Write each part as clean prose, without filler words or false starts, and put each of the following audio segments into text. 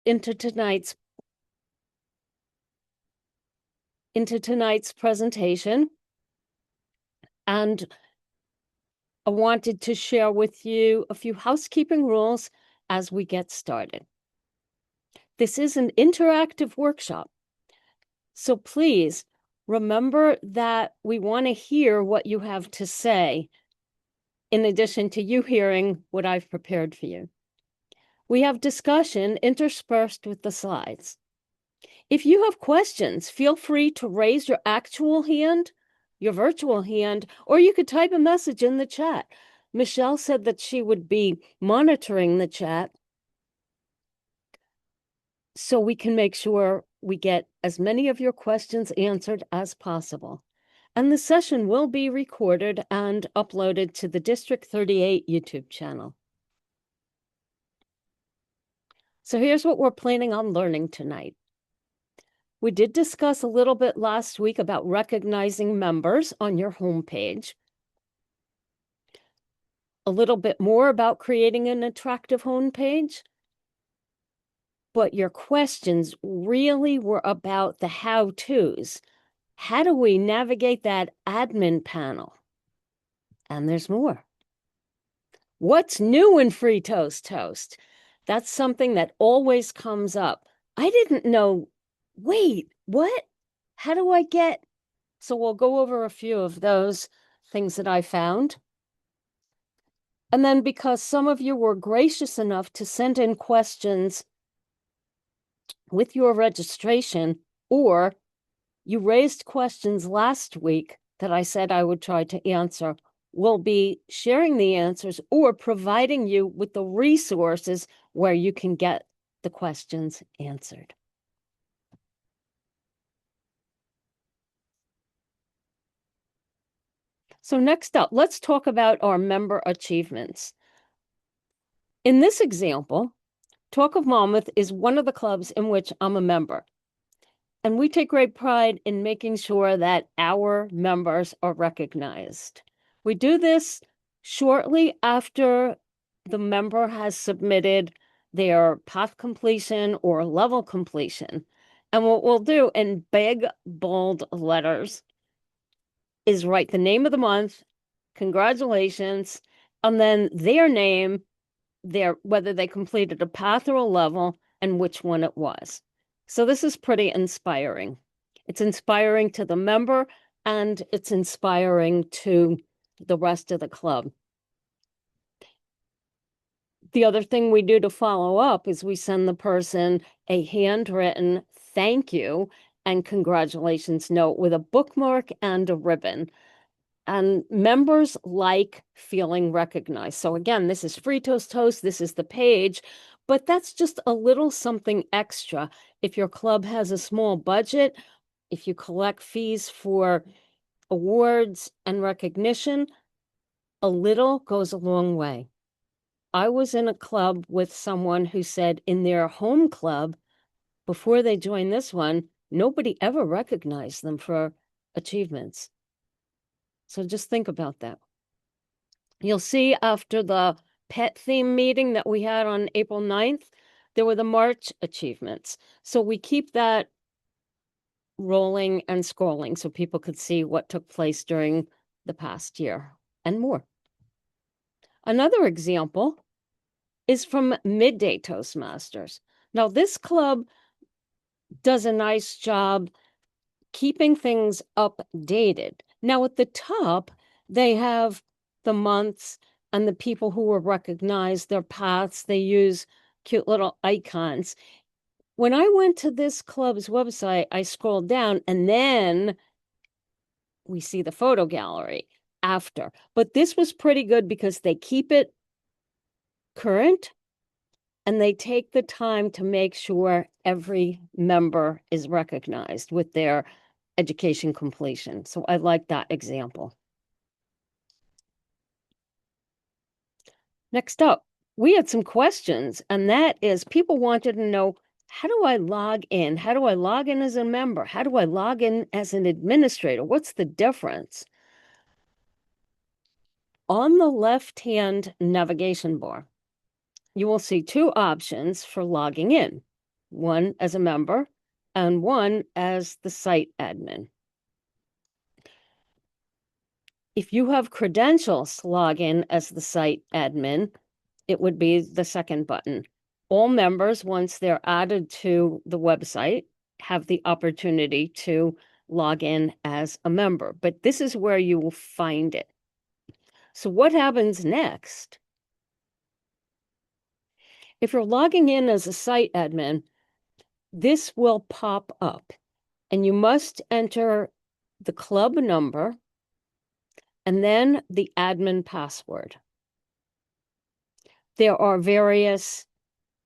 into tonight's presentation, and I wanted to share with you a few housekeeping rules as we get started. This is an interactive workshop, so please remember that we want to hear what you have to say, in addition to you hearing what I've prepared for you. We have discussion interspersed with the slides. If you have questions, feel free to raise your actual hand, your virtual hand, or you could type a message in the chat. Michelle said that she would be monitoring the chat so we can make sure we get as many of your questions answered as possible. And the session will be recorded and uploaded to the District 38 YouTube channel. So here's what we're planning on learning tonight. We did discuss a little bit last week about recognizing members on your homepage. A little bit more about creating an attractive homepage. But your questions really were about the how-tos. How do we navigate that admin panel? And there's more. What's new in FreeToastHost? That's something that always comes up. I didn't know. Wait, what? How do I get? So we'll go over a few of those things that I found. And then because some of you were gracious enough to send in questions with your registration, or you raised questions last week that I said I would try to answer, we'll be sharing the answers or providing you with the resources where you can get the questions answered. So next up, let's talk about our member achievements. In this example, Talk of Monmouth is one of the clubs in which I'm a member. And we take great pride in making sure that our members are recognized. We do this shortly after the member has submitted their path completion or level completion. And what we'll do in big, bold letters is write the name of the month, congratulations, and then their name, whether they completed a path or a level, and which one it was. So this is pretty inspiring. It's inspiring to the member, and it's inspiring to the rest of the club. The other thing we do to follow up is we send the person a handwritten thank you and congratulations note with a bookmark and a ribbon. And members like feeling recognized. So again, this is FreeToastHost, this is the page, but that's just a little something extra. If your club has a small budget, if you collect fees for awards and recognition, a little goes a long way. I was in a club with someone who said in their home club, before they joined this one, nobody ever recognized them for achievements. So just think about that. You'll see after the pet theme meeting that we had on April 9th, there were the March achievements. So we keep that rolling and scrolling so people could see what took place during the past year and more. Another example is from Midday Toastmasters. Now, this club does a nice job keeping things updated. Now, at the top, they have the months and the people who were recognized, their paths. They use cute little icons. When I went to this club's website, I scrolled down and then we see the photo gallery after. But this was pretty good because they keep it current and they take the time to make sure every member is recognized with their education completion. So I like that example. Next up, we had some questions, and that is people wanted to know, how do I log in? How do I log in as a member? How do I log in as an administrator? What's the difference? On the left-hand navigation bar, you will see two options for logging in. one as a member and one as the site admin. If you have credentials to log in as the site admin, it would be the second button. All members, once they're added to the website, have the opportunity to log in as a member, but this is where you will find it. So what happens next? If you're logging in as a site admin, this will pop up and you must enter the club number and then the admin password. There are various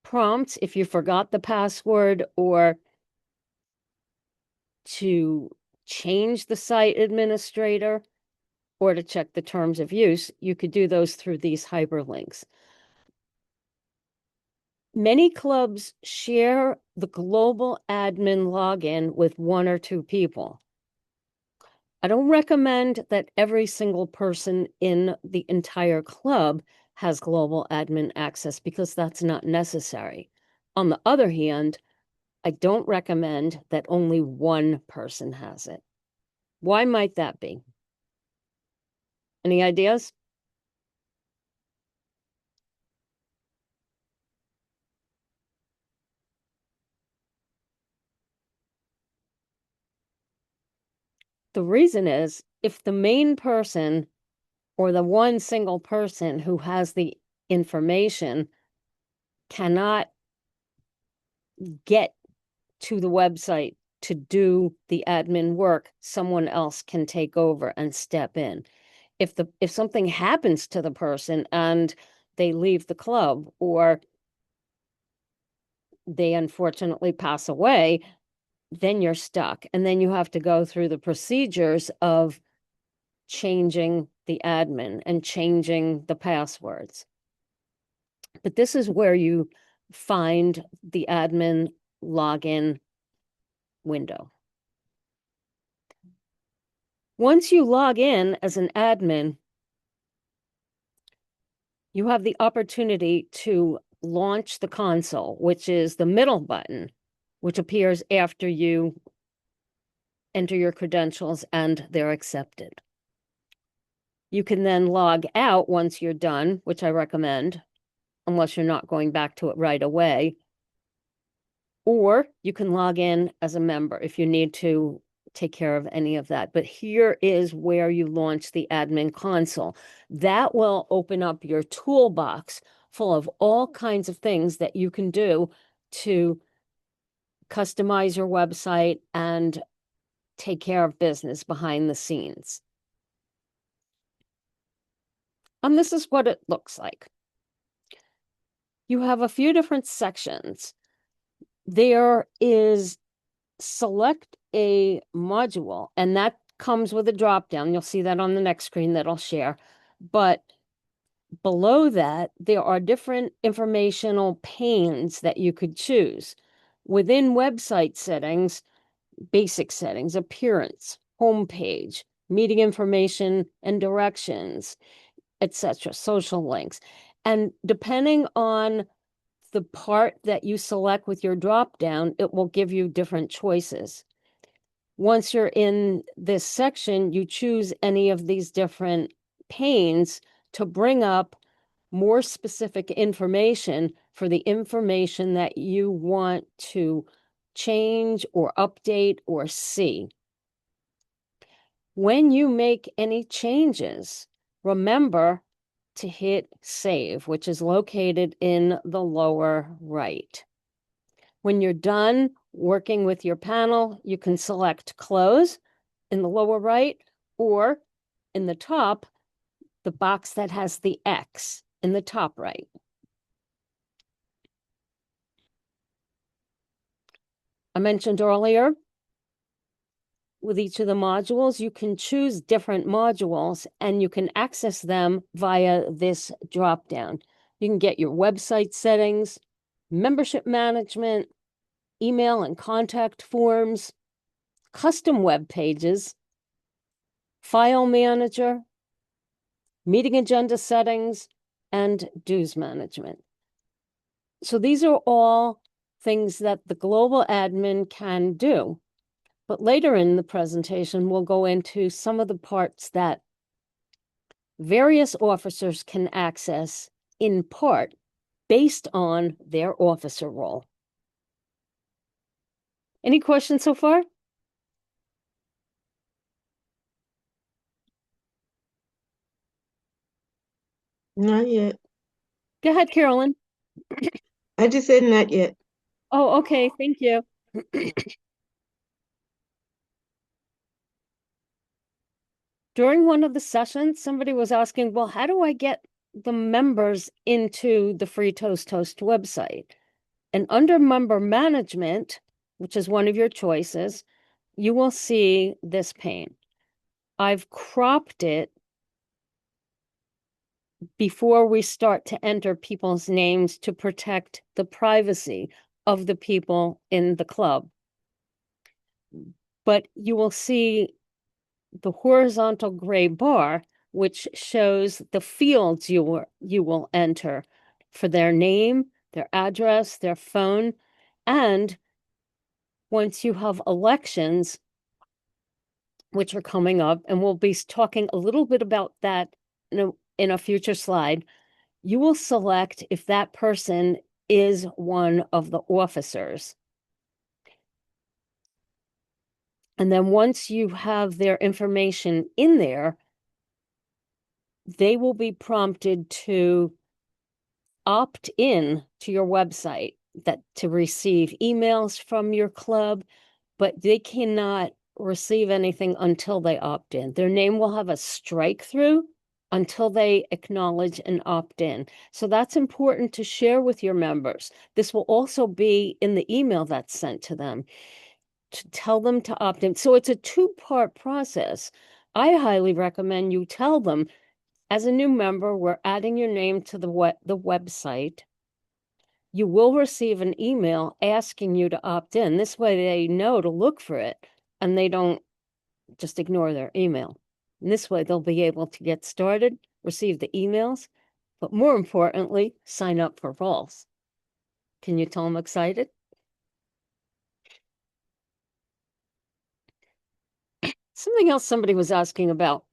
prompts if you forgot the password or to change the site administrator or to check the terms of use. You could do those through these hyperlinks. Many clubs share the global admin login with one or two people. I don't recommend that every single person in the entire club has global admin access because that's not necessary. On the other hand, I don't recommend that only one person has it. Why might that be? Any ideas? The reason is if the main person or the one single person who has the information cannot get to the website to do the admin work, someone else can take over and step in. If something happens to the person and they leave the club or they unfortunately pass away, then you're stuck. And then you have to go through the procedures of changing the admin and changing the passwords. But this is where you find the admin login window. Once you log in as an admin, you have the opportunity to launch the console, which is the middle button, which appears after you enter your credentials and they're accepted. You can then log out once you're done, which I recommend, unless you're not going back to it right away. Or you can log in as a member if you need to take care of any of that. But here is where you launch the admin console. That will open up your toolbox full of all kinds of things that you can do to customize your website and take care of business behind the scenes. And this is what it looks like. You have a few different sections. There is select a module, and that comes with a drop down. You'll see that on the next screen that I'll share. But below that, there are different informational panes that you could choose. Within website settings, basic settings, appearance, homepage, meeting information and directions, etc., social links. And depending on the part that you select with your drop down, it will give you different choices. Once you're in this section, you choose any of these different panes to bring up more specific information for the information that you want to change or update or see. When you make any changes, remember to hit save, which is located in the lower right. When you're done working with your panel, you can select close in the lower right, or in the top, the box that has the X in the top right. I mentioned earlier, with each of the modules, you can choose different modules and you can access them via this drop-down. You can get your website settings, membership management, email and contact forms, custom web pages, file manager, meeting agenda settings, and dues management. So these are all things that the global admin can do. But later in the presentation, we'll go into some of the parts that various officers can access in part based on their officer role. Any questions so far? Not yet. Go ahead, Carolyn. I just said not yet. Oh, okay, thank you. During one of the sessions, somebody was asking, well, how do I get the members into the FreeToastHost website? And under member management, which is one of your choices, you will see this pane. I've cropped it before we start to enter people's names to protect the privacy of the people in the club. But you will see the horizontal gray bar, which shows the fields you will enter for their name, their address, their phone, and once you have elections, which are coming up, and we'll be talking a little bit about that in a future slide, you will select if that person is one of the officers. And then once you have their information in there, they will be prompted to opt in to your website to receive emails from your club, but they cannot receive anything until they opt in. Their name will have a strike through until they acknowledge and opt in. So that's important to share with your members. This will also be in the email that's sent to them to tell them to opt in. So it's a two-part process. I highly recommend you tell them, as a new member, we're adding your name to the website. You will receive an email asking you to opt in. This way they know to look for it and they don't just ignore their email. And this way they'll be able to get started, receive the emails, but more importantly, sign up for roles. Can you tell I'm excited? Something else somebody was asking about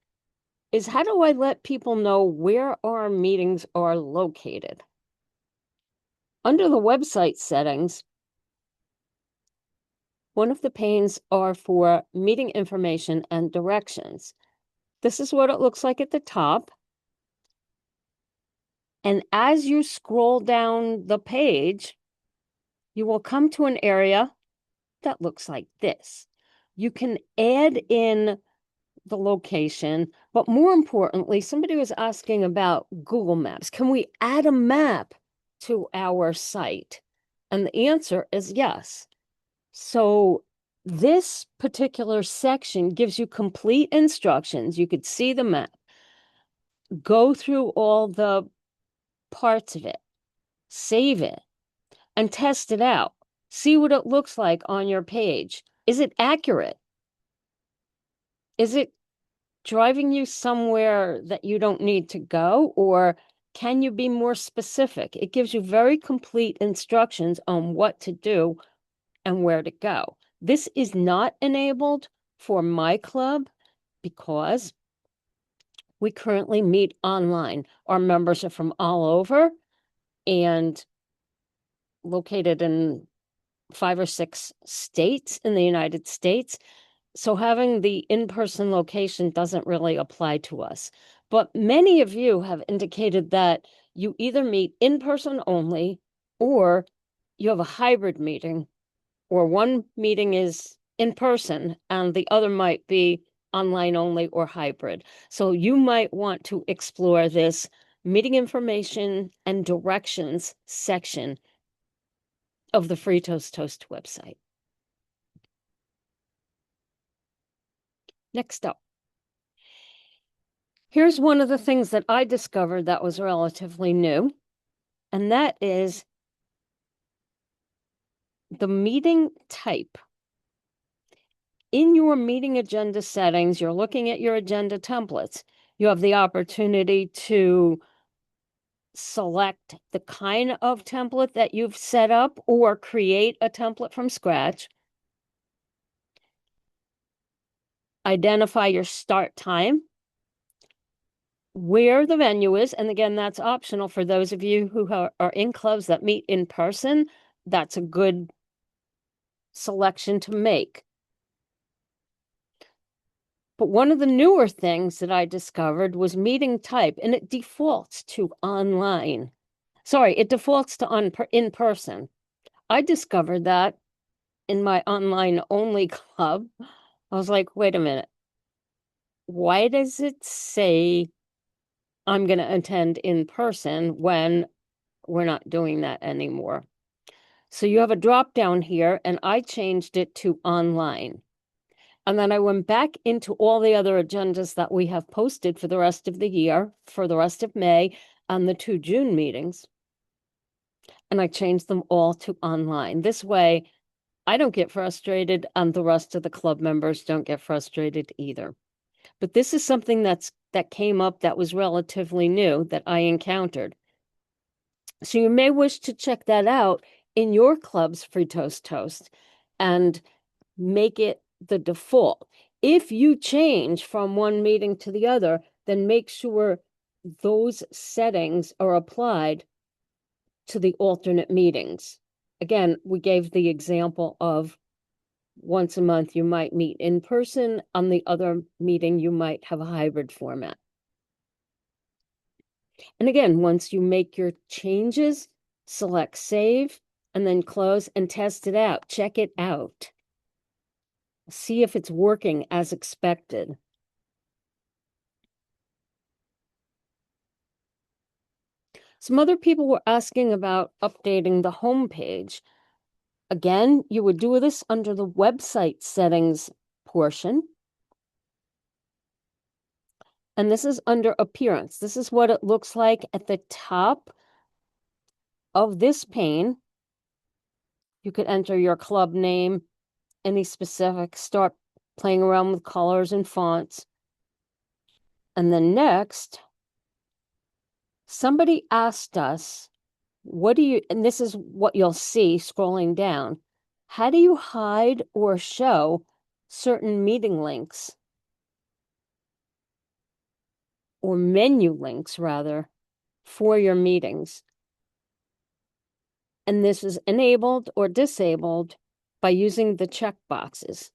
is how do I let people know where our meetings are located? Under the website settings, one of the panes are for meeting information and directions. This is what it looks like at the top. And as you scroll down the page, you will come to an area that looks like this. You can add in the location, but more importantly, somebody was asking about Google Maps. Can we add a map to our site? And the answer is yes. So this particular section gives you complete instructions. You could see the map, go through all the parts of it, save it, and test it out. See what it looks like on your page. Is it accurate? Is it driving you somewhere that you don't need to go? Or can you be more specific? It gives you very complete instructions on what to do and where to go. This is not enabled for my club because we currently meet online. Our members are from all over and located in 5 or 6 states in the United States. So having the in-person location doesn't really apply to us. But many of you have indicated that you either meet in person only or you have a hybrid meeting, or one meeting is in person and the other might be online only or hybrid. So you might want to explore this meeting information and directions section of the FreeToastHost website. Next up. Here's one of the things that I discovered that was relatively new, and that is the meeting type. In your meeting agenda settings, you're looking at your agenda templates. You have the opportunity to select the kind of template that you've set up or create a template from scratch. Identify your start time, where the venue is. And again, that's optional for those of you who are in clubs that meet in person. That's a good selection to make. But one of the newer things that I discovered was meeting type, and it defaults to online. Sorry, it defaults to in person. I discovered that in my online only club. I was like, wait a minute. Why does it say I'm going to attend in person when we're not doing that anymore? So you have a drop down here, and I changed it to online. And then I went back into all the other agendas that we have posted for the rest of the year, for the rest of May, and the 2 June meetings. And I changed them all to online. This way, I don't get frustrated, and the rest of the club members don't get frustrated either. But this is something that came up that was relatively new that I encountered. So you may wish to check that out in your club's FreeToastHost and make it the default. If you change from one meeting to the other, then make sure those settings are applied to the alternate meetings. Again, we gave the example of once a month you might meet in person, on the other meeting you might have a hybrid format. And again, once you make your changes, select save and then close and test it out. Check it out. See if it's working as expected. Some other people were asking about updating the home page. Again, you would do this under the website settings portion. And this is under appearance. This is what it looks like at the top of this pane. You could enter your club name, any specific, start playing around with colors and fonts. And then next, somebody asked us, what do you, and this is what you'll see scrolling down, how do you hide or show certain meeting links or menu links rather for your meetings? And this is enabled or disabled by using the check boxes.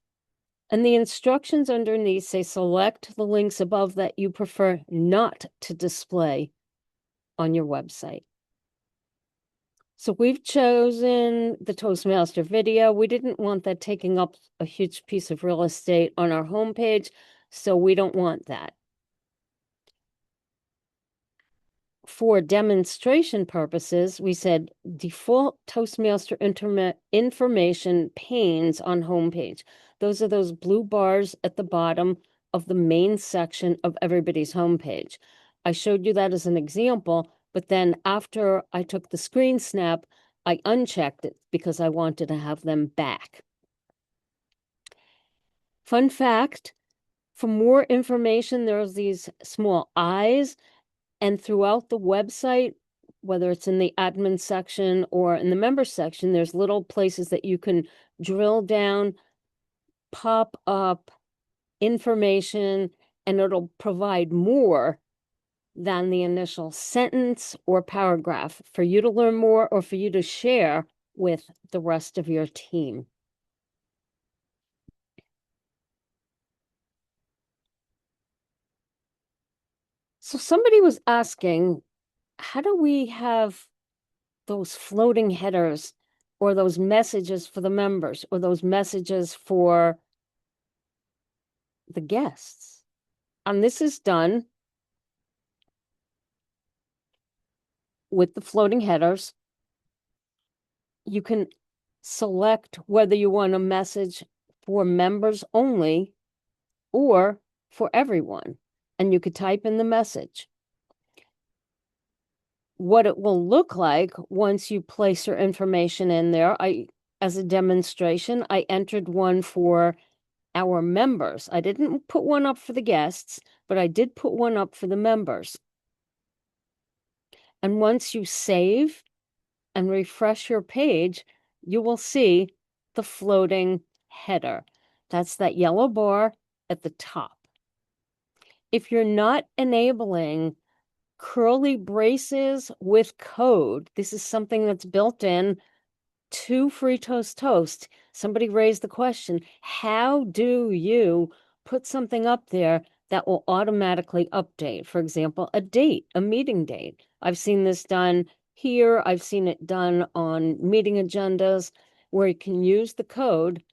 And the instructions underneath say select the links above that you prefer not to display on your website. So we've chosen the Toastmaster video. We didn't want that taking up a huge piece of real estate on our homepage, so we don't want that. For demonstration purposes, we said default Toastmaster information panes on homepage. Those are those blue bars at the bottom of the main section of everybody's homepage. I showed you that as an example, but then after I took the screen snap, I unchecked it because I wanted to have them back. Fun fact, for more information, there's these small eyes, and throughout the website, whether it's in the admin section or in the member section, there's little places that you can drill down, pop up information, and it'll provide more than the initial sentence or paragraph for you to learn more or for you to share with the rest of your team. So somebody was asking, how do we have those floating headers or those messages for the members or those messages for the guests? And this is done with the floating headers. You can select whether you want a message for members only or for everyone. And you could type in the message. What it will look like once you place your information in there, as a demonstration, I entered one for our members. I didn't put one up for the guests, but I did put one up for the members. And once you save and refresh your page, you will see the floating header. That's that yellow bar at the top. If you're not enabling curly braces with code, this is something that's built in to FreeToastHost. Somebody raised the question, how do you put something up there that will automatically update? For example, a date, a meeting date. I've seen this done here. I've seen it done on meeting agendas where you can use the code,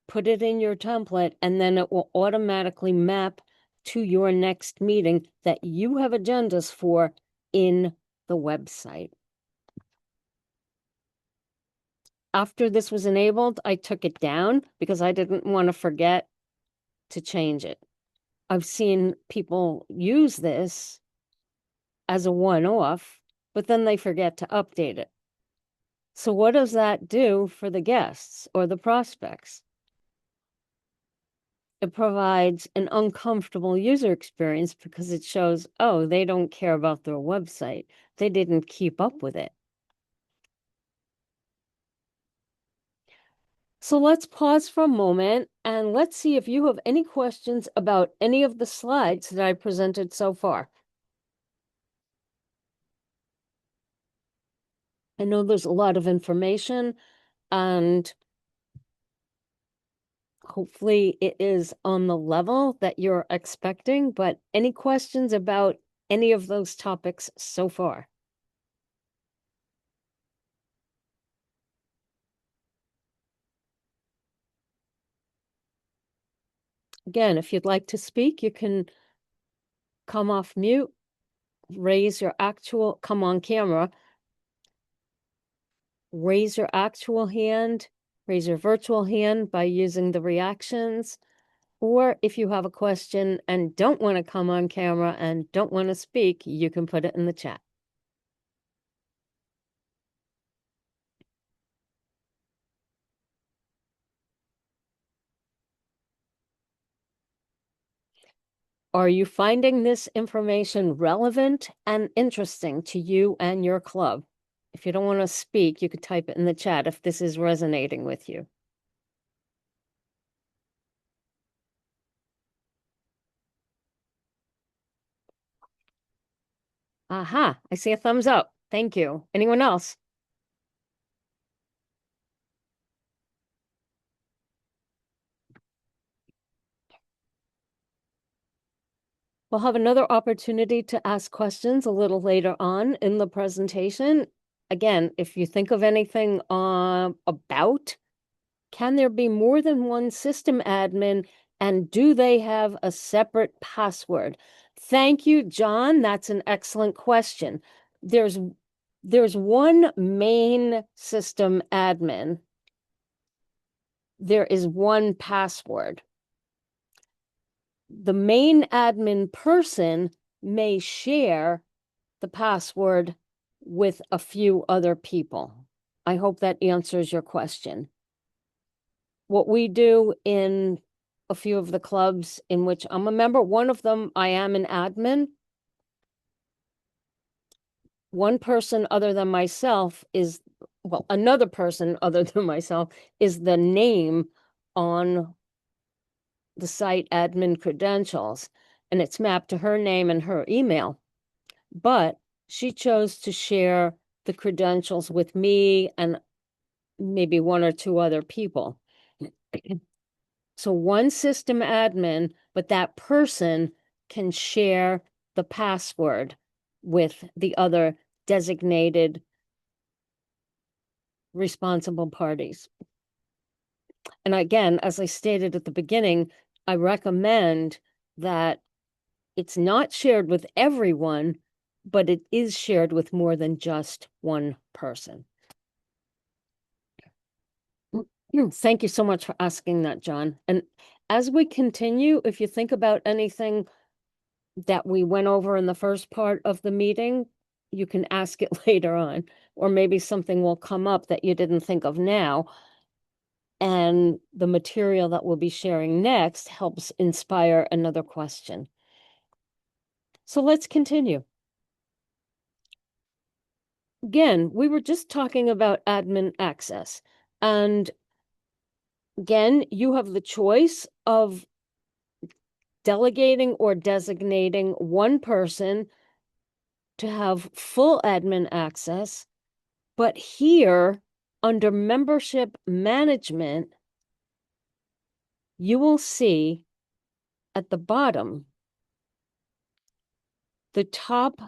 put it in your template, and then it will automatically map to your next meeting that you have agendas for in the website. After this was enabled, I took it down because I didn't want to forget to change it. I've seen people use this as a one-off, but then they forget to update it. So what does that do for the guests or the prospects? It provides an uncomfortable user experience because it shows, oh, they don't care about their website. They didn't keep up with it. So let's pause for a moment and let's see if you have any questions about any of the slides that I presented so far. I know there's a lot of information and hopefully it is on the level that you're expecting, but any questions about any of those topics so far? Again, if you'd like to speak, you can come off mute, come on camera, raise your actual hand, raise your virtual hand by using the reactions. Or if you have a question and don't want to come on camera and don't want to speak, you can put it in the chat. Are you finding this information relevant and interesting to you and your club? If you don't want to speak, you could type it in the chat if this is resonating with you. Aha, I see a thumbs up. Thank you. Anyone else? We'll have another opportunity to ask questions a little later on in the presentation. Again, if you think of anything about, can there be more than one system admin, and do they have a separate password? Thank you, John. That's an excellent question. There's one main system admin. There is one password. The main admin person may share the password with a few other people. I hope that answers your question. What we do in a few of the clubs in which I'm a member, one of them, I am an admin. One person other than myself is, well, another person other than myself is the name on the site admin credentials, and it's mapped to her name and her email. But she chose to share the credentials with me and maybe one or two other people. So one system admin, but that person can share the password with the other designated responsible parties. And again, as I stated at the beginning, I recommend that it's not shared with everyone, but it is shared with more than just one person. Thank you so much for asking that, John. And as we continue, if you think about anything that we went over in the first part of the meeting, you can ask it later on, or maybe something will come up that you didn't think of now. And the material that we'll be sharing next helps inspire another question. So let's continue. Again, we were just talking about admin access. And again, you have the choice of delegating or designating one person to have full admin access. But here, under membership management, you will see at the bottom the top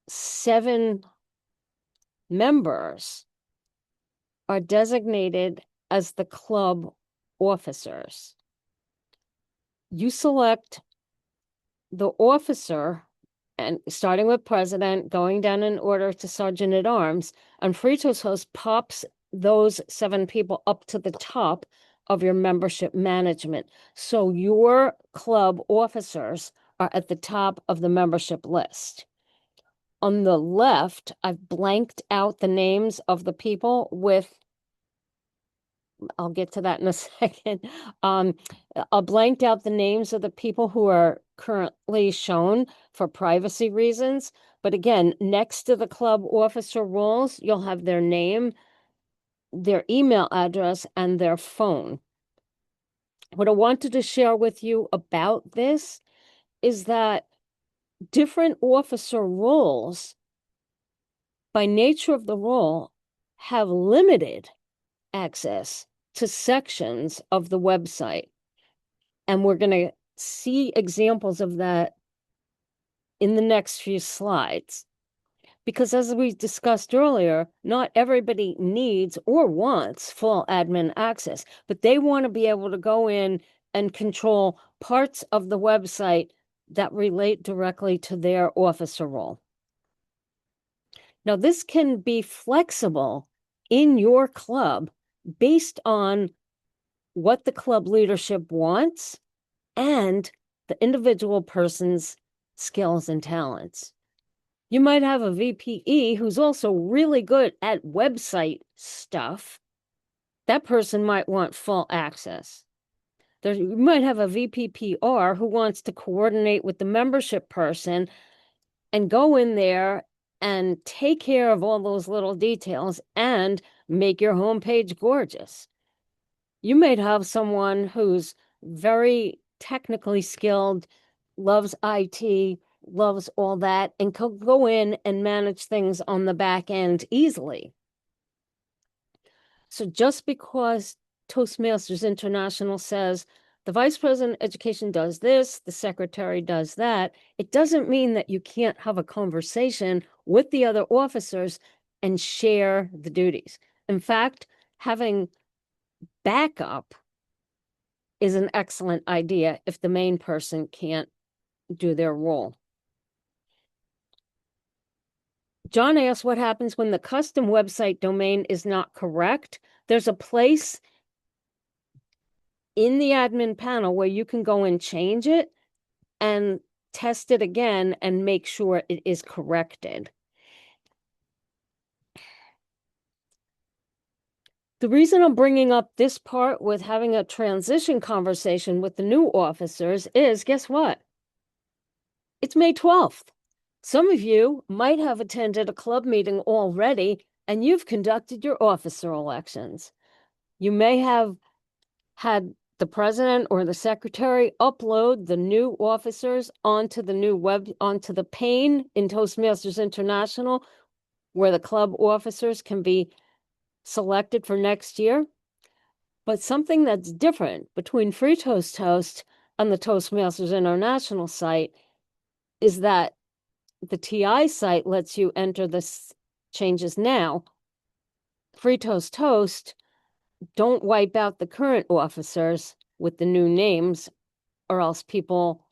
7 members are designated as the club officers. You select the officer, and starting with president, going down in order to sergeant at arms, and FreeToastHost pops those 7 people up to the top of your membership management. So your club officers are at the top of the membership list. On the left, I've blanked out the names of the people with, I'll get to that in a second. I'll blanked out the names of the people who are currently shown for privacy reasons. But again, next to the club officer roles, you'll have their name, their email address, and their phone. What I wanted to share with you about this is that different officer roles, by nature of the role, have limited access to sections of the website. And we're going to see examples of that in the next few slides. Because as we discussed earlier, not everybody needs or wants full admin access, but they want to be able to go in and control parts of the website that relate directly to their officer role. Now, this can be flexible in your club based on what the club leadership wants and the individual person's skills and talents. You might have a VPE who's also really good at website stuff. That person might want full access. You might have a VPPR who wants to coordinate with the membership person and go in there and take care of all those little details and make your homepage gorgeous. You might have someone who's very technically skilled, loves IT, loves all that, and can go in and manage things on the back end easily. So just because Toastmasters International says the vice president of education does this, the secretary does that, it doesn't mean that you can't have a conversation with the other officers and share the duties. In fact, having backup is an excellent idea if the main person can't do their role. John asked what happens when the custom website domain is not correct. There's a place in the admin panel where you can go and change it and test it again and make sure it is corrected. The reason I'm bringing up this part with having a transition conversation with the new officers is, guess what? It's May 12th. Some of you might have attended a club meeting already and you've conducted your officer elections. You may have had the president or the secretary upload the new officers onto the pane in Toastmasters International, where the club officers can be selected for next year. But something that's different between FreeToastHost and the Toastmasters International site is that the TI site lets you enter the changes now. FreeToastHost, don't wipe out the current officers with the new names, or else people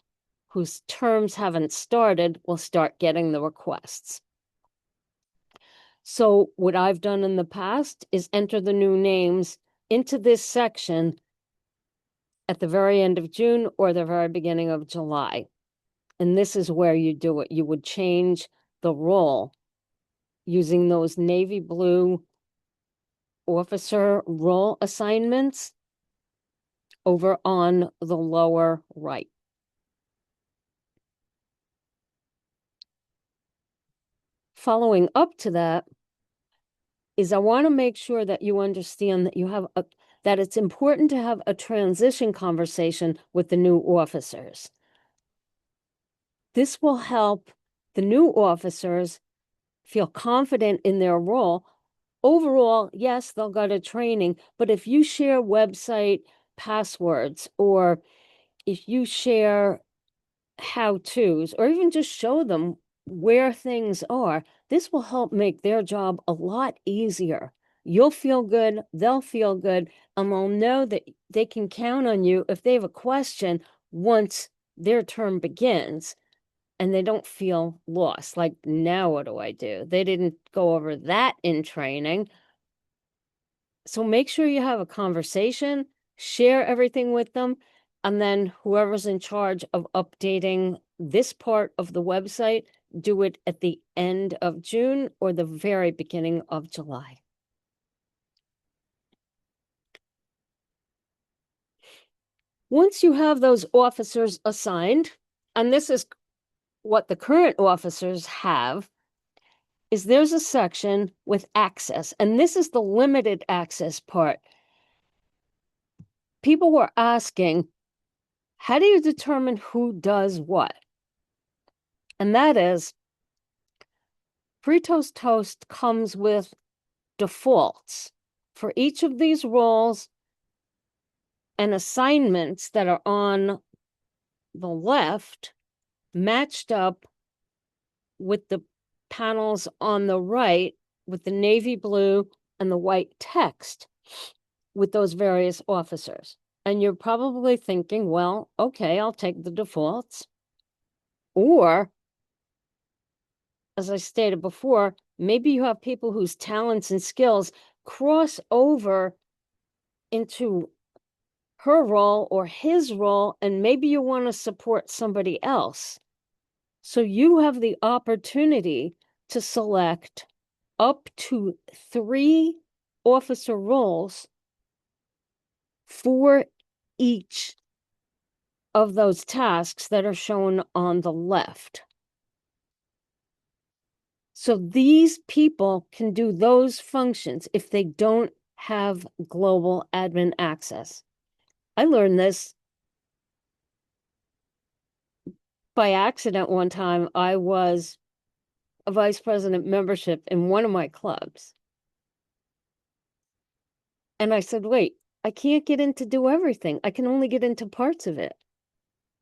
whose terms haven't started will start getting the requests. So what I've done in the past is enter the new names into this section at the very end of June or the very beginning of July. And this is where you do it. You would change the role using those navy blue officer role assignments over on the lower right. Following up to that, is I want to make sure that you understand that that it's important to have a transition conversation with the new officers. This will help the new officers feel confident in their role. Overall, yes, they'll go to training, but if you share website passwords or if you share how-tos or even just show them where things are, this will help make their job a lot easier. You'll feel good, they'll feel good, and they'll know that they can count on you if they have a question once their term begins and they don't feel lost. Like, now what do I do? They didn't go over that in training. So make sure you have a conversation, share everything with them, and then whoever's in charge of updating this part of the website, do it at the end of June or the very beginning of July. Once you have those officers assigned, and this is what the current officers have, is there's a section with access, and this is the limited access part. People were asking, how do you determine who does what? And that is, FreeToastHost comes with defaults for each of these roles and assignments that are on the left matched up with the panels on the right with the navy blue and the white text with those various officers. And you're probably thinking, well, okay, I'll take the defaults. Or, as I stated before, maybe you have people whose talents and skills cross over into her role or his role, and maybe you want to support somebody else. So you have the opportunity to select up to 3 officer roles for each of those tasks that are shown on the left. So these people can do those functions if they don't have global admin access. I learned this by accident one time. I was a vice president membership in one of my clubs. And I said, wait, I can't get in to do everything. I can only get into parts of it.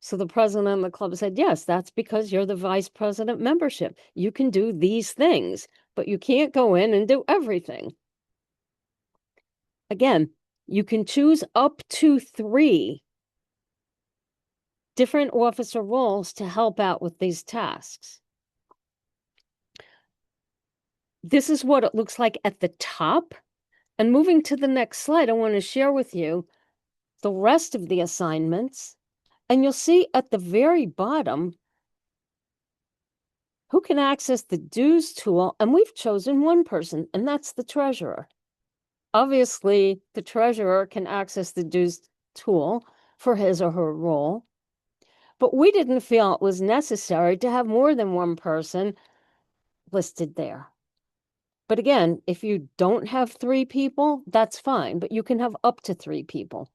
So the president of the club said, yes, that's because you're the vice president membership. You can do these things, but you can't go in and do everything. Again, you can choose up to 3 different officer roles to help out with these tasks. This is what it looks like at the top. And moving to the next slide, I want to share with you the rest of the assignments. And you'll see at the very bottom who can access the dues tool. And we've chosen one person, and that's the treasurer. Obviously, the treasurer can access the dues tool for his or her role. But we didn't feel it was necessary to have more than one person listed there. But again, if you don't have 3 people, that's fine, but you can have up to 3 people.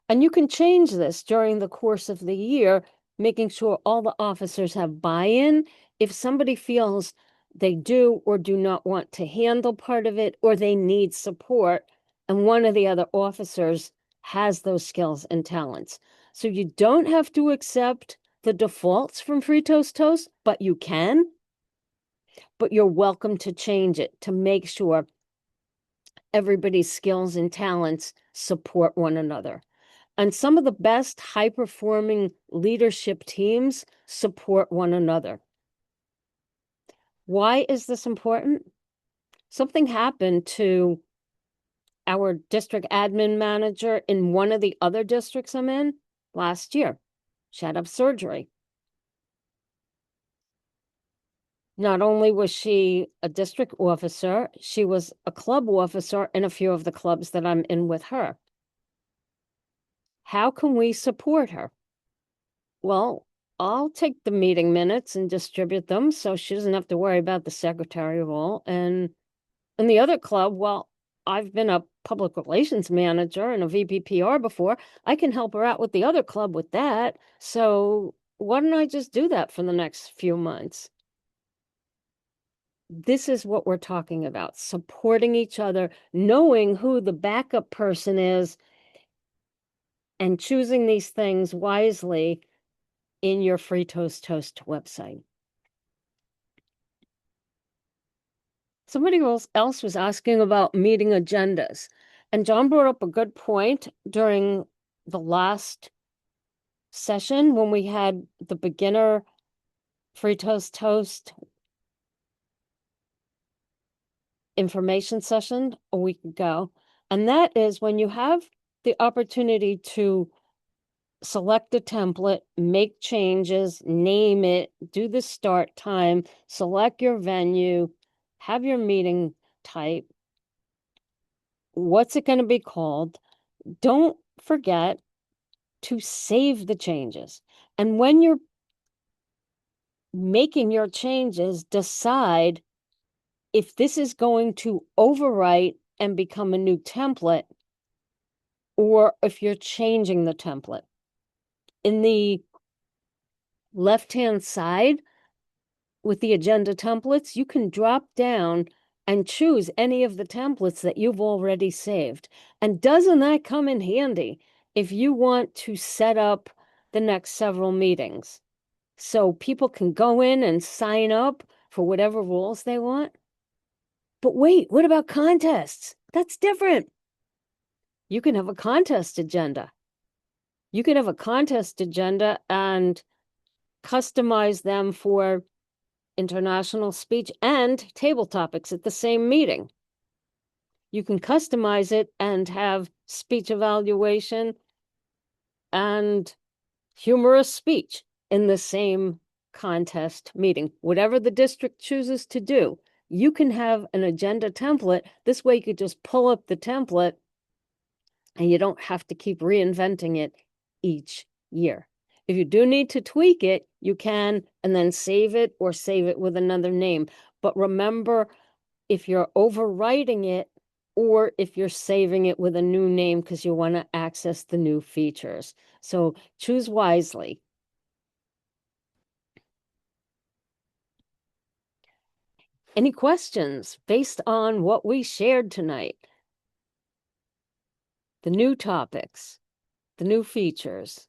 And you can change this during the course of the year, making sure all the officers have buy-in. If somebody feels they do or do not want to handle part of it, or they need support, and one of the other officers has those skills and talents. So you don't have to accept the defaults from FreeToastHost, but you can. But you're welcome to change it to make sure everybody's skills and talents support one another. And some of the best high-performing leadership teams support one another. Why is this important? Something happened to our district admin manager in one of the other districts I'm in last year. She had to have surgery. Not only was she a district officer, she was a club officer in a few of the clubs that I'm in with her. How can we support her? Well, I'll take the meeting minutes and distribute them so she doesn't have to worry about the secretary role. And And the other club, well, I've been a public relations manager and a VPPR before. I can help her out with the other club with that. So why don't I just do that for the next few months? This is what we're talking about, supporting each other, knowing who the backup person is, and choosing these things wisely in your FreeToastHost website. Somebody else was asking about meeting agendas. And John brought up a good point during the last session when we had the beginner FreeToastHost information session a week ago. And that is when you have the opportunity to select a template, make changes, name it, do the start time, select your venue, have your meeting type. What's it going to be called? Don't forget to save the changes. And when you're making your changes, decide if this is going to overwrite and become a new template or if you're changing the template. In the left-hand side with the agenda templates, you can drop down and choose any of the templates that you've already saved. And doesn't that come in handy if you want to set up the next several meetings? So people can go in and sign up for whatever rules they want. But wait, what about contests? That's different. You can have a contest agenda. You can have a contest agenda and customize them for international speech and table topics at the same meeting. You can customize it and have speech evaluation and humorous speech in the same contest meeting. Whatever the district chooses to do, you can have an agenda template. This way you could just pull up the template and you don't have to keep reinventing it each year. If you do need to tweak it, you can, and then save it or save it with another name. But remember, if you're overwriting it or if you're saving it with a new name because you want to access the new features. So choose wisely. Any questions based on what we shared tonight? The new topics, the new features,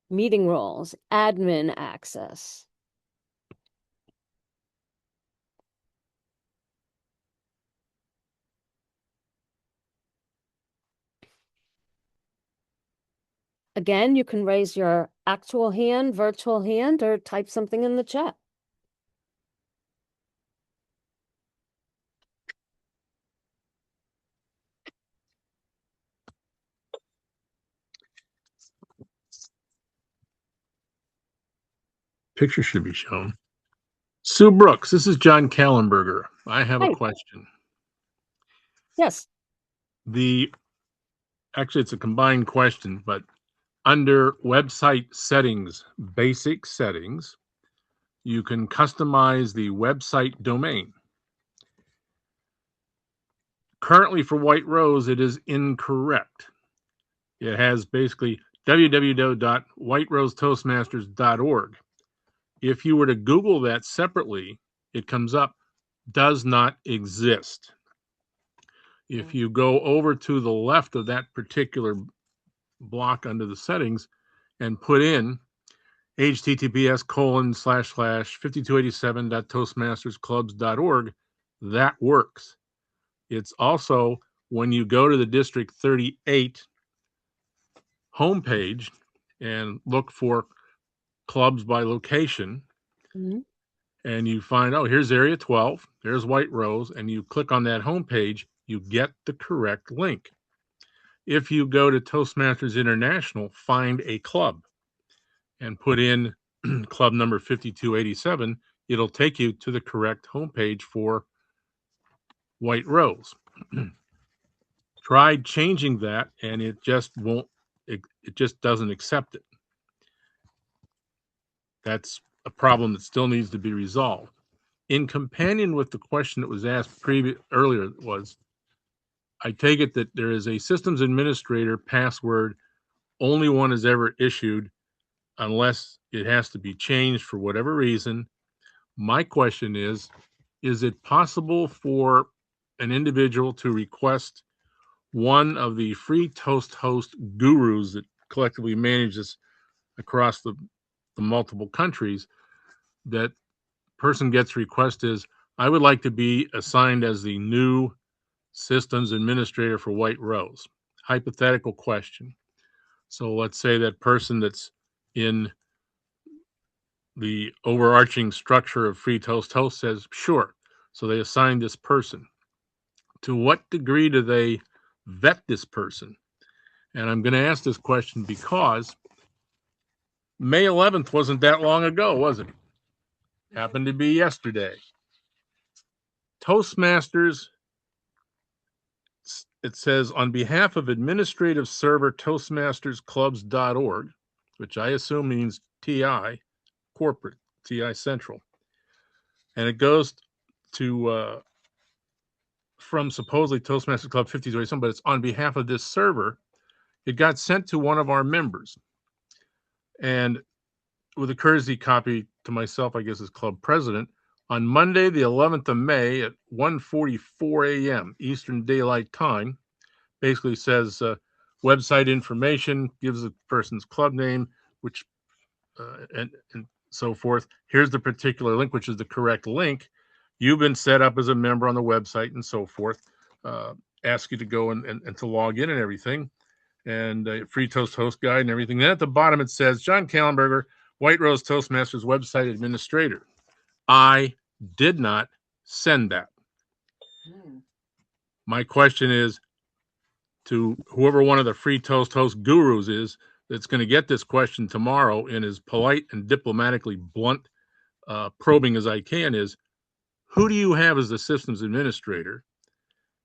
meeting roles, admin access. Again, you can raise your actual hand, virtual hand, or type something in the chat. Picture should be shown. Sue Brooks, this is John Kallenberger. I have a Hi. question. Yes. Actually, it's a combined question, but under website settings, basic settings, you can customize the website domain. Currently for White Rose, it is incorrect. It has basically www.whiterosetoastmasters.org. If you were to Google that separately, it comes up, does not exist. If you go over to the left of that particular block under the settings and put in https://5287.toastmastersclubs.org, that works. It's also when you go to the District 38 homepage and look for clubs by location, Mhm. and you find, oh, here's Area 12, there's White Rose, and you click on that homepage, you get the correct link. If you go to Toastmasters International, find a club and put in club number 5287, it'll take you to the correct homepage for White Rose. Tried changing that and it just won't, it just doesn't accept it. That's a problem that still needs to be resolved. in companion with the question that was asked earlier was, I take it that there is a systems administrator password only one is ever issued unless it has to be changed for whatever reason. My question is it possible for an individual to request one of the FreeToastHost gurus that collectively manage this across the multiple countries, that person gets request is, I would like to be assigned as the new systems administrator for White Rose. Hypothetical question. So let's say that person that's in the overarching structure of FreeToastHost says, sure. So they assign this person. To what degree do they vet this person? And I'm going to ask this question because May 11th wasn't that long ago, was it? Happened to be yesterday. Toastmasters, it says, on behalf of administrative server toastmastersclubs.org, which I assume means TI, corporate, TI Central. And it goes to, from supposedly Toastmasters Club 50, but it's on behalf of this server. It got sent to one of our members. And with a courtesy copy to myself, I guess as club president, on Monday, the 11th of May at 1:44 a.m. Eastern Daylight Time, basically says website information, gives the person's club name, which and so forth. Here's the particular link, which is the correct link. You've been set up as a member on the website and so forth. Ask you to go and to log in and everything, and free Toast host guide and everything. Then at the bottom it says John Kallenberger, White Rose Toastmasters website administrator. I did not send that. My question is to whoever one of the free Toast host gurus is that's going to get this question tomorrow in as polite and diplomatically blunt probing as I can, is who do you have as the systems administrator?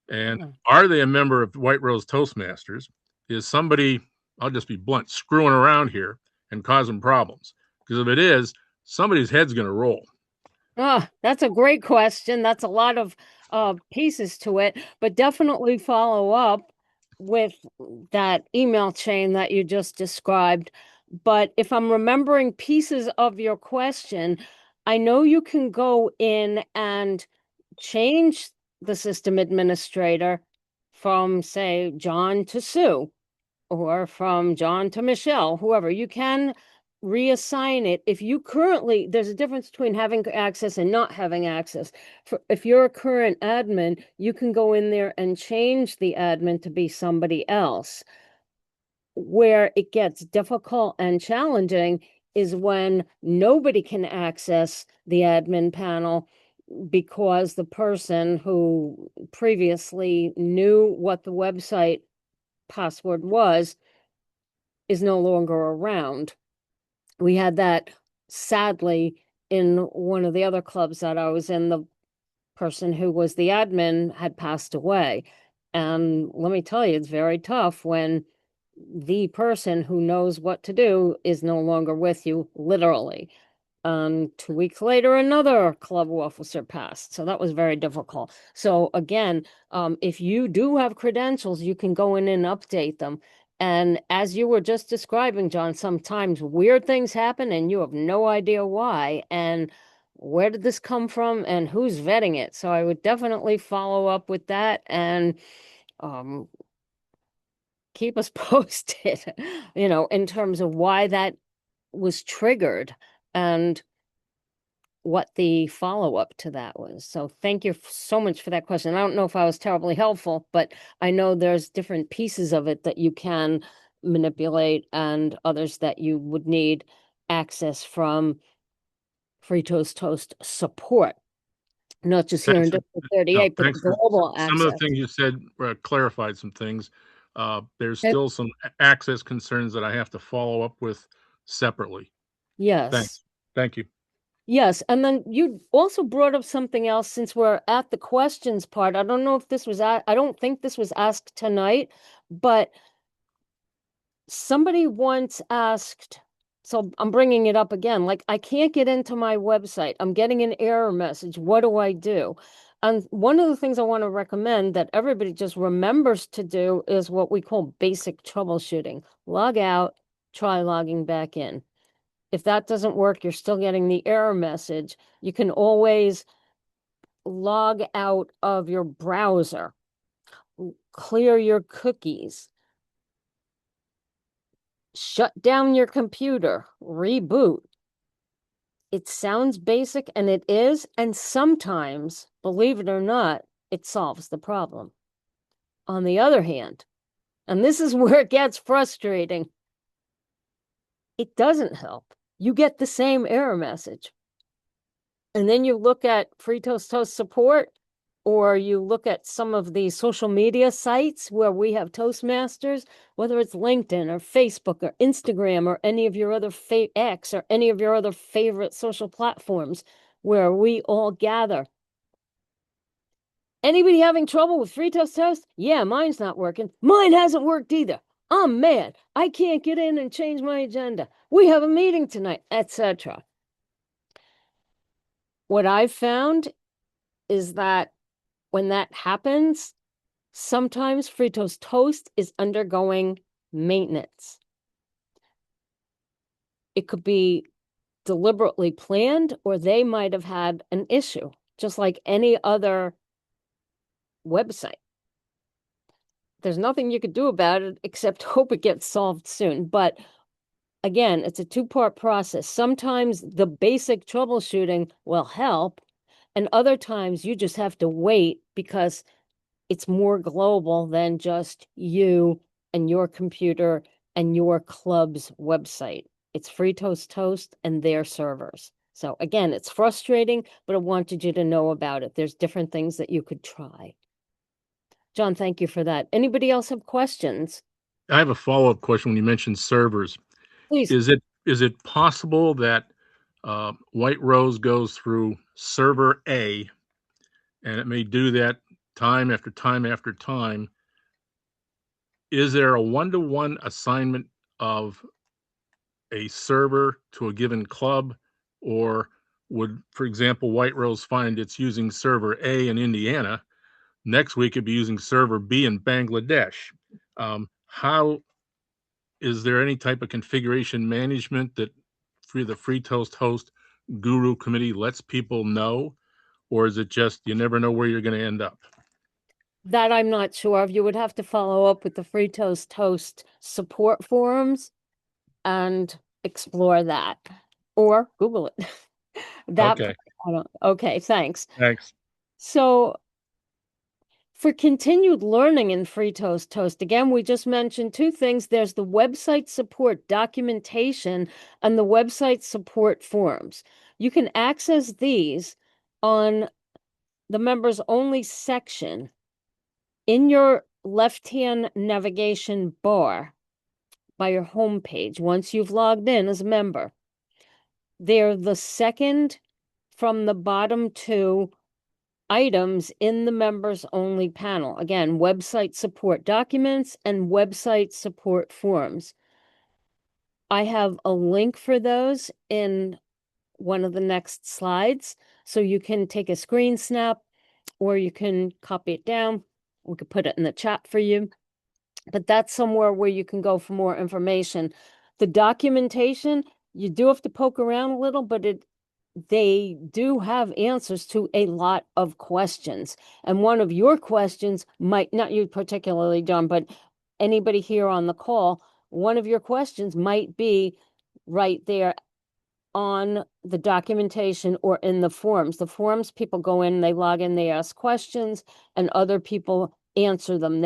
And are they a member of White Rose Toastmasters? Is somebody, I'll just be blunt, screwing around here and causing problems? Because if it is, somebody's head's going to roll. Oh, that's a great question. That's a lot of pieces to it, but definitely follow up with that email chain that you just described. But if I'm remembering pieces of your question, I know you can go in and change the system administrator from, say, John to Sue, or from John to Michelle, whoever. You can reassign it. If you currently, there's a difference between having access and not having access. If you're a current admin, you can go in there and change the admin to be somebody else. Where it gets difficult and challenging is when nobody can access the admin panel because the person who previously knew what the website password was is no longer around. We had that, sadly, in one of the other clubs that I was in. The person who was the admin had passed away. And let me tell you, it's very tough when the person who knows what to do is no longer with you, literally. 2 weeks later, another club officer passed. So that was very difficult. So again, if you do have credentials, you can go in and update them. And as you were just describing, John, sometimes weird things happen and you have no idea why. And where did this come from and who's vetting it? So I would definitely follow up with that and keep us posted, in terms of why that was triggered and what the follow-up to that was. So thank you so much for that question. I don't know if I was terribly helpful, but I know there's different pieces of it that you can manipulate and others that you would need access from FreeToastHost support, not just here in Thanks District 38, but thanks for global some of the access. things you said, clarified some things. There's Okay. still some access concerns that I have to follow up with separately. Yes. Thanks. Thank you. Yes, and then you also brought up something else since we're at the questions part. I don't know if this was I don't think this was asked tonight, but somebody once asked So I'm bringing it up again. Like, I can't get into my website. I'm getting an error message. What do I do? And one of the things I want to recommend that everybody just remembers to do is what we call basic troubleshooting. Log out, try logging back in. If that doesn't work, you're still getting the error message. You can always log out of your browser, clear your cookies, shut down your computer, reboot. It sounds basic, and it is, and sometimes, believe it or not, it solves the problem. On the other hand, and this is where it gets frustrating, it doesn't help. You get the same error message. And then you look at FreeToastHost support, or you look at some of the social media sites where we have Toastmasters, whether it's LinkedIn or Facebook or Instagram or any of your other X or any of your other favorite social platforms where we all gather. Anybody having trouble with FreeToastHost? Yeah, mine's not working. Mine hasn't worked either. I'm mad. I can't get in and change my agenda. We have a meeting tonight, etc. What I've found is that when that happens, sometimes FreeToastHost is undergoing maintenance. It could be deliberately planned, or they might have had an issue, just like any other website. There's nothing you could do about it except hope it gets solved soon. But again, it's a two-part process. Sometimes the basic troubleshooting will help, and other times you just have to wait because it's more global than just you and your computer and your club's website. It's FreeToastHost and their servers. So again, it's frustrating, but I wanted you to know about it. There's different things that you could try. John, thank you for that. Anybody else have questions? I have a follow-up question when you mentioned servers. Please. Is it possible that White Rose goes through server A, and it may do that time after time after time? Is there a one-to-one assignment of a server to a given club, or would, for example, White Rose find it's using server A in Indiana, next week it'd be using server B in Bangladesh? How is there any type of configuration management that the FreeToastHost Guru Committee lets people know, or is it just you never know where you're going to end up? That I'm not sure of. You would have to follow up with the FreeToastHost support forums and explore that, or Google it. That Okay, I don't. Okay, thanks. thanks. So for continued learning in FreeToastHost, again, we just mentioned two things. There's the website support documentation and the website support forums. You can access these on the members only section in your left-hand navigation bar by your homepage once you've logged in as a member. They're the second from the bottom two items in the members only panel. Again, website support documents and website support forms. I have a link for those in one of the next slides, so you can take a screen snap or you can copy it down. We could put it in the chat for you, but that's somewhere where you can go for more information. The documentation, you do have to poke around a little, but they do have answers to a lot of questions. And one of your questions might, not you particularly, John, but anybody here on the call, one of your questions might be right there on the documentation or in the forums. The forums, people go in, they log in, they ask questions, and other people answer them.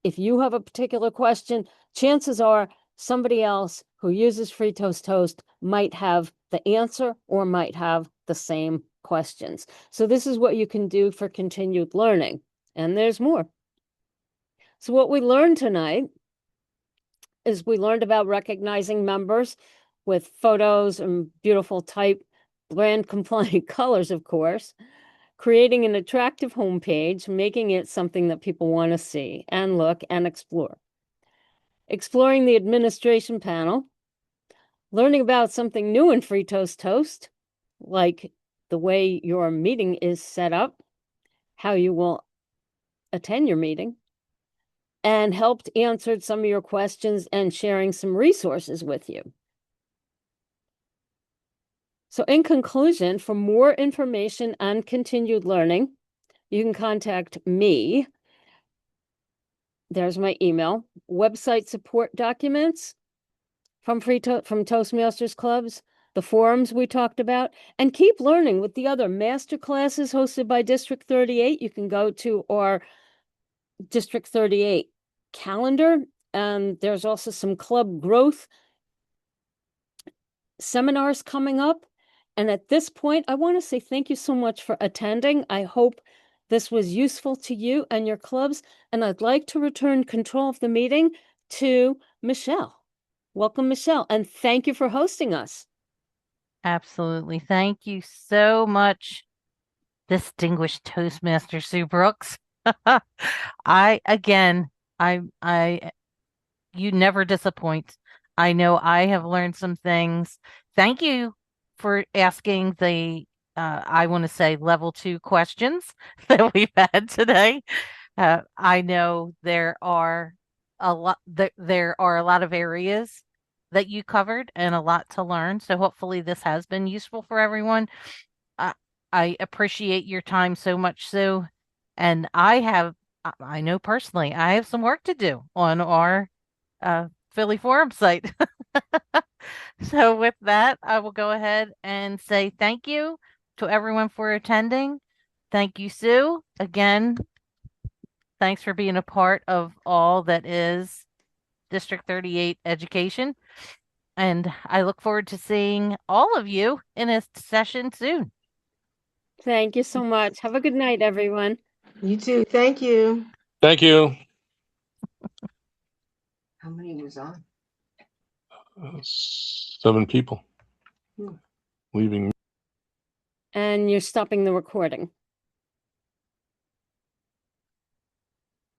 If you have a particular question, chances are somebody else who uses FreeToastHost might have the answer or might have the same questions. So this is what you can do for continued learning. And there's more. So what we learned tonight is we learned about recognizing members with photos and beautiful type, brand compliant colors, of course, creating an attractive homepage, making it something that people want to see and look and explore. Exploring the administration panel, learning about something new in FreeToastHost, like the way your meeting is set up, how you will attend your meeting, and helped answered some of your questions and sharing some resources with you. So in conclusion, for more information and continued learning, you can contact me. There's my email, website support documents from Toastmasters clubs, the forums we talked about, and keep learning with the other master classes hosted by District 38. You can go to our District 38 calendar, and there's also some club growth seminars coming up. And at this point, I want to say thank you so much for attending. I hope this was useful to you and your clubs, and I'd like to return control of the meeting to Michelle. Welcome, Michelle, and thank you for hosting us. Absolutely. Thank you so much, distinguished Toastmaster Sue Brooks. You never disappoint. I know I have learned some things. Thank you for asking the, I want to say level 2 questions that we've had today. I know there are a lot, there are a lot of areas that you covered and a lot to learn. So hopefully this has been useful for everyone. I appreciate your time so much, Sue. And I know personally, I have some work to do on our Philly Forum site. So with that, I will go ahead and say thank you to everyone for attending. Thank you, Sue. Again, thanks for being a part of all that is District 38 education. And I look forward to seeing all of you in a session soon. Thank you so much. Have a good night, everyone. You too. Thank you. Thank you. How many was on? 7 people leaving. And you're stopping the recording.